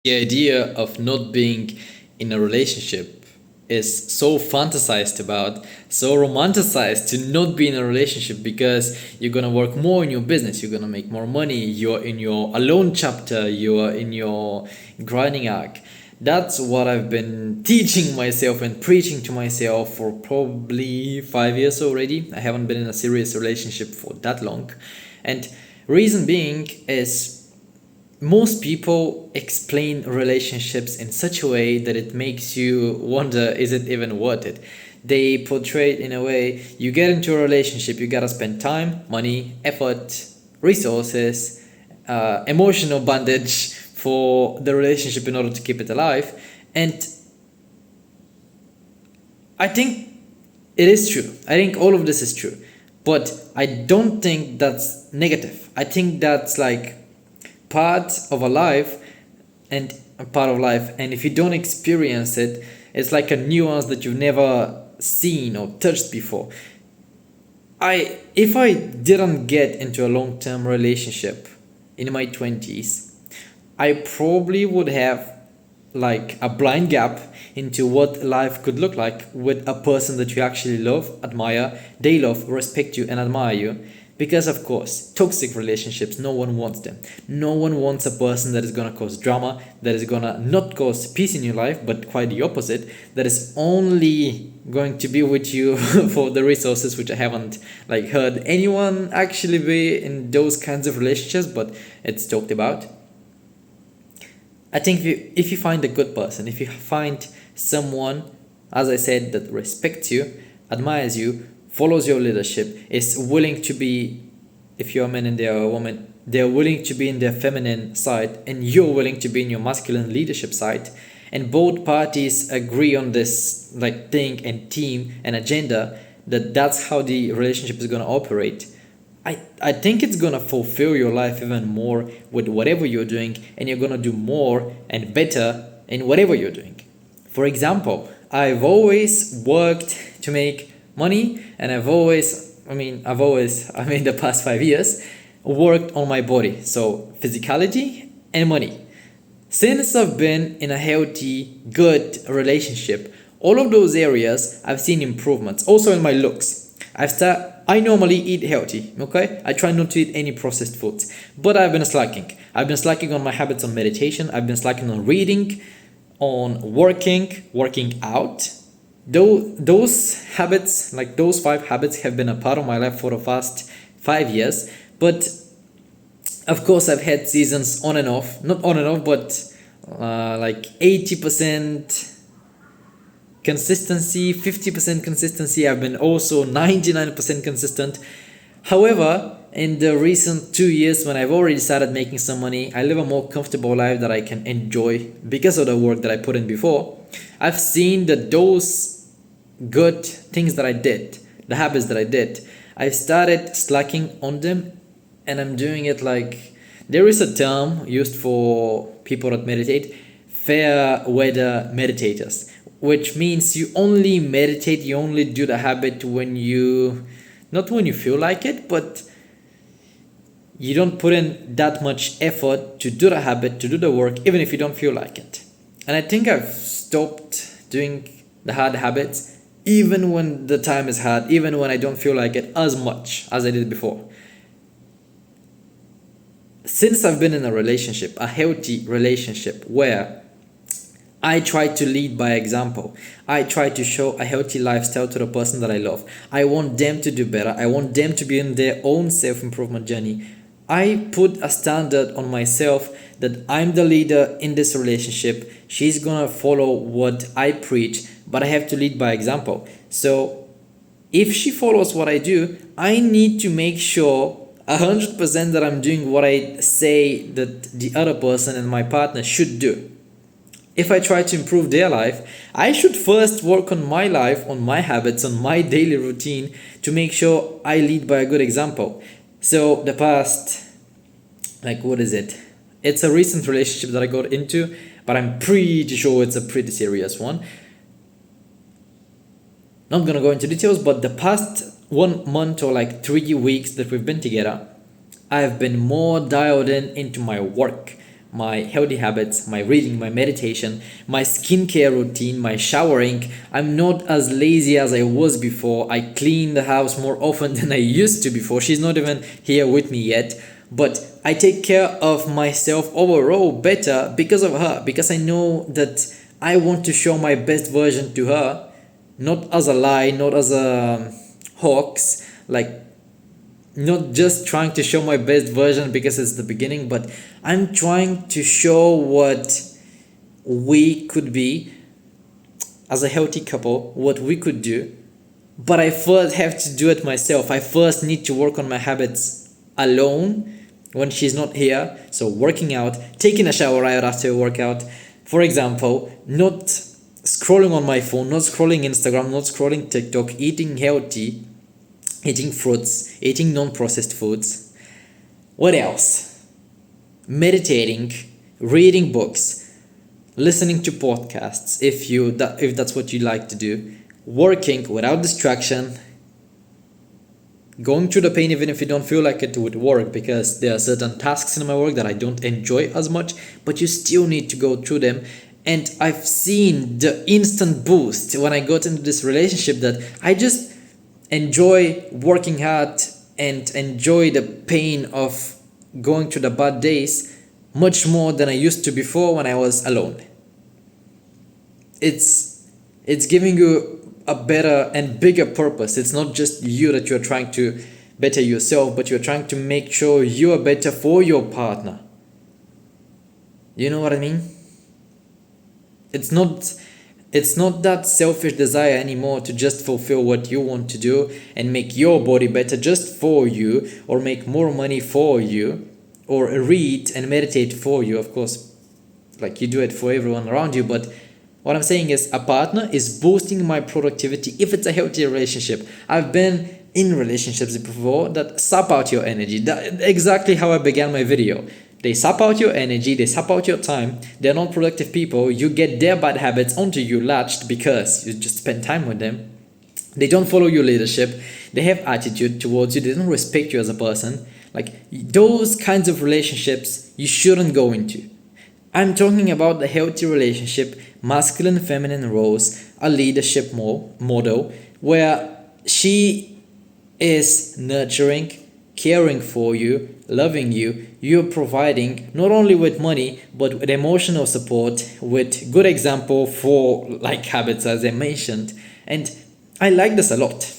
The idea of not being in a relationship is so fantasized about, so romanticized to not be in a relationship because you're gonna work more in your business, you're gonna make more money, you're in your alone chapter, you're in your grinding arc. That's what I've been teaching myself and preaching to myself for probably 5 years already. I haven't been in a serious relationship for that long. And reason being is most people explain relationships in such a way that it makes you wonder, is it even worth it? They portray it in a way, you get into a relationship, you gotta spend time, money, effort, resources, emotional bandage for the relationship in order to keep it alive. And I think it is true. I think all of this is true. But I don't think that's negative. I think that's like part of a life and a part of life. And if you don't experience it, it's like a nuance that you've never seen or touched before. If I didn't get into a long-term relationship in my 20s, I probably would have like a blind gap into what life could look like with a person that you actually love, admire, they love, respect you, and admire you. Because, of course, toxic relationships, no one wants them. No one wants a person that is gonna cause drama, that is gonna not cause peace in your life, but quite the opposite, that is only going to be with you for the resources, which I haven't like heard anyone actually be in those kinds of relationships, but it's talked about. I think if you find a good person, if you find someone, as I said, that respects you, admires you, follows your leadership, is willing to be, if you're a man and they're a woman, they're willing to be in their feminine side and you're willing to be in your masculine leadership side, and both parties agree on this like thing and team and agenda, that's how the relationship is going to operate. I think it's gonna fulfill your life even more with whatever you're doing, and you're gonna do more and better in whatever you're doing. For example, I've always worked to make money, and the past 5 years, worked on my body. So physicality and money. Since I've been in a healthy, good relationship, all of those areas I've seen improvements. Also in my looks. I normally eat healthy, okay? I try not to eat any processed foods. But I've been slacking. I've been slacking on my habits on meditation. I've been slacking on reading, on working out. Those habits, like those 5 habits, have been a part of my life for the past 5 years. But of course, I've had seasons on and off. Not on and off, but like 80% consistency, 50% consistency. I've been also 99% consistent. However, in the recent 2 years, when I've already started making some money, I live a more comfortable life that I can enjoy because of the work that I put in before. I've seen that those good things that I did, the habits that I did, I started slacking on them, and I'm doing it like, there is a term used for people that meditate, fair weather meditators, which means you only meditate, you only do the habit not when you feel like it, but you don't put in that much effort to do the habit, to do the work, even if you don't feel like it. And I think I've stopped doing the hard habits, even when the time is hard, even when I don't feel like it as much as I did before. Since I've been in a relationship, a healthy relationship, where I try to lead by example. I try to show a healthy lifestyle to the person that I love. I want them to do better. I want them to be in their own self-improvement journey. I put a standard on myself that I'm the leader in this relationship. She's gonna follow what I preach, but I have to lead by example. So if she follows what I do, I need to make sure 100% that I'm doing what I say that the other person and my partner should do. If I try to improve their life, I should first work on my life, on my habits, on my daily routine to make sure I lead by a good example. So the past, what is it? It's a recent relationship that I got into, but I'm pretty sure it's a pretty serious one. Not gonna go into details, but the past 1 month or 3 weeks that we've been together, I've been more dialed in into my work, my healthy habits, my reading, my meditation, my skincare routine, my showering. I'm not as lazy as I was before. I clean the house more often than I used to before. She's not even here with me yet. But I take care of myself overall better because of her, because I know that I want to show my best version to her, not as a lie, not as a hoax, like not just trying to show my best version because it's the beginning, but I'm trying to show what we could be as a healthy couple, what we could do. But I first have to do it myself. I first need to work on my habits alone when she's not here. So working out, taking a shower right after a workout, for example, not scrolling on my phone, not scrolling Instagram, not scrolling TikTok, eating healthy, eating fruits, eating non-processed foods. What else? Meditating, reading books, listening to podcasts if that's what you like to do, working without distraction, going through the pain even if you don't feel like it would work, because there are certain tasks in my work that I don't enjoy as much, but you still need to go through them. And I've seen the instant boost when I got into this relationship that I just enjoy working hard and enjoy the pain of going through the bad days much more than I used to before when I was alone. It's giving you a better and bigger purpose. It's not just you that you're trying to better yourself, but you're trying to make sure you are better for your partner. You know what I mean? It's not that selfish desire anymore to just fulfill what you want to do and make your body better just for you, or make more money for you, or read and meditate for you. Of course, like you do it for everyone around you, but what I'm saying is a partner is boosting my productivity if it's a healthy relationship. I've been in relationships before that sap out your energy. That exactly how I began my video. They sap out your energy, they sap out your time, they're not productive people, you get their bad habits onto you latched because you just spend time with them. They don't follow your leadership, they have attitude towards you, they don't respect you as a person. Like those kinds of relationships you shouldn't go into. I'm talking about the healthy relationship, masculine feminine roles, a leadership model where she is nurturing, caring for you, loving you, you're providing not only with money but with emotional support, with good example for like habits as I mentioned. And I like this a lot.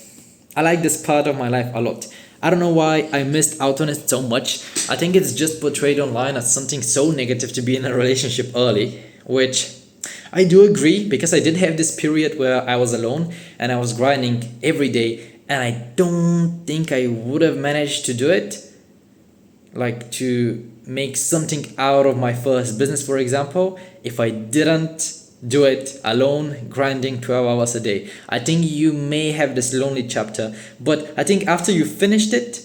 I like this part of my life a lot. I don't know why I missed out on it so much. I think it's just portrayed online as something so negative to be in a relationship early, which I do agree, because I did have this period where I was alone and I was grinding every day, and I don't think I would have managed to do it, like to make something out of my first business, for example, if I didn't do it alone, grinding 12 hours a day. I think you may have this lonely chapter, but I think after you finished it,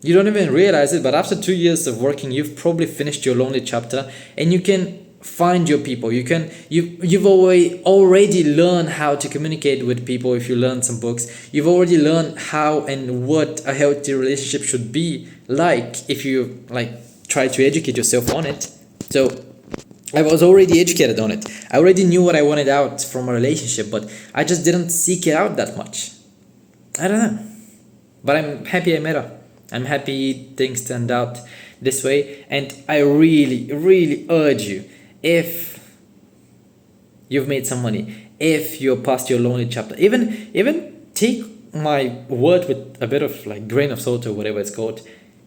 you don't even realize it, but after 2 years of working, you've probably finished your lonely chapter, and you can find your people. You've already learned how to communicate with people if you learn some books. You've already learned how and what a healthy relationship should be like if you like try to educate yourself on it. So I was already educated on it. I already knew what I wanted out from a relationship, but I just didn't seek it out that much. I don't know. But I'm happy I met her. I'm happy things turned out this way. And I really, really urge you, if you've made some money, if you're past your lonely chapter, even take my word with a bit of like grain of salt or whatever it's called.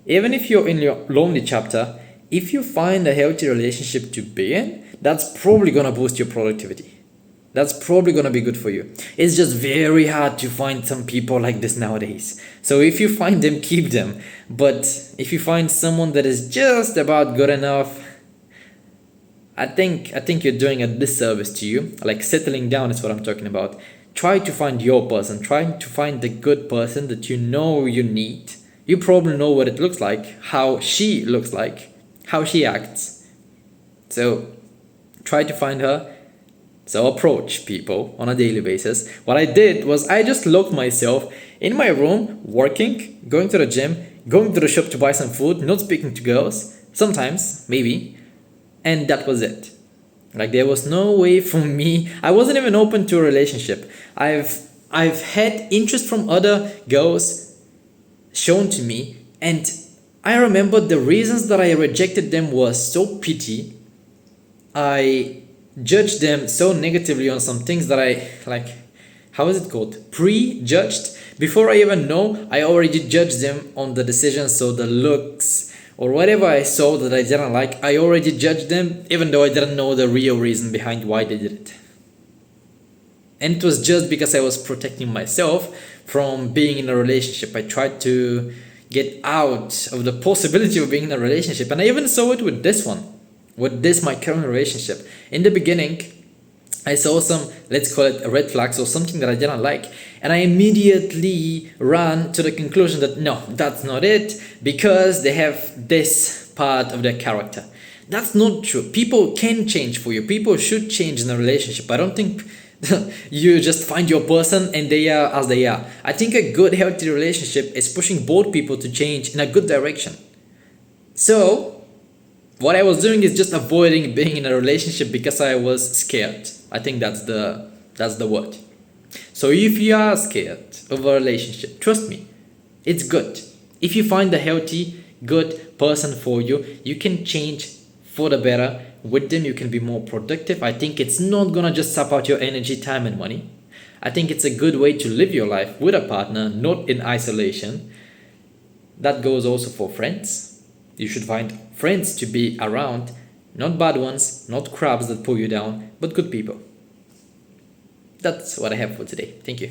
Even if you're in your lonely chapter, if you find a healthy relationship to be in, that's probably gonna boost your productivity. That's probably gonna be good for you. It's just very hard to find some people like this nowadays. So if you find them, keep them. But if you find someone that is just about good enough, I think you're doing a disservice to you. Like settling down is what I'm talking about. Try to find your person. Try to find the good person that you know you need. You probably know what it looks like, how she looks like, how she acts. So try to find her. So approach people on a daily basis. What I did was I just locked myself in my room, working, going to the gym, going to the shop to buy some food, not speaking to girls, sometimes, maybe. and that was it. Like there was no way for me. I wasn't even open to a relationship. I've had interest from other girls shown to me, and I remember the reasons that I rejected them was so petty. I judged them so negatively on some things that I like, how is it called? Prejudged. Before I even know, I already judged them on the decisions, so the looks or whatever I saw that I didn't like, I already judged them even though I didn't know the real reason behind why they did it. And it was just because I was protecting myself from being in a relationship. I tried to get out of the possibility of being in a relationship, and I even saw it with this one, with this my current relationship. In the beginning, I saw some, let's call it red flags or something that I didn't like, and I immediately ran to the conclusion that no, that's not it, because they have this part of their character. That's not true. People can change for you. People should change in a relationship. I don't think you just find your person and they are as they are. I think a good, healthy relationship is pushing both people to change in a good direction. So, what I was doing is just avoiding being in a relationship because I was scared. I think that's the word. So if you are scared of a relationship, trust me, it's good. If you find a healthy, good person for you, you can change for the better. With them, you can be more productive. I think it's not gonna just sap out your energy, time, and money. I think it's a good way to live your life with a partner, not in isolation. That goes also for friends. You should find friends to be around, not bad ones, not crabs that pull you down, but good people. That's what I have for today. Thank you.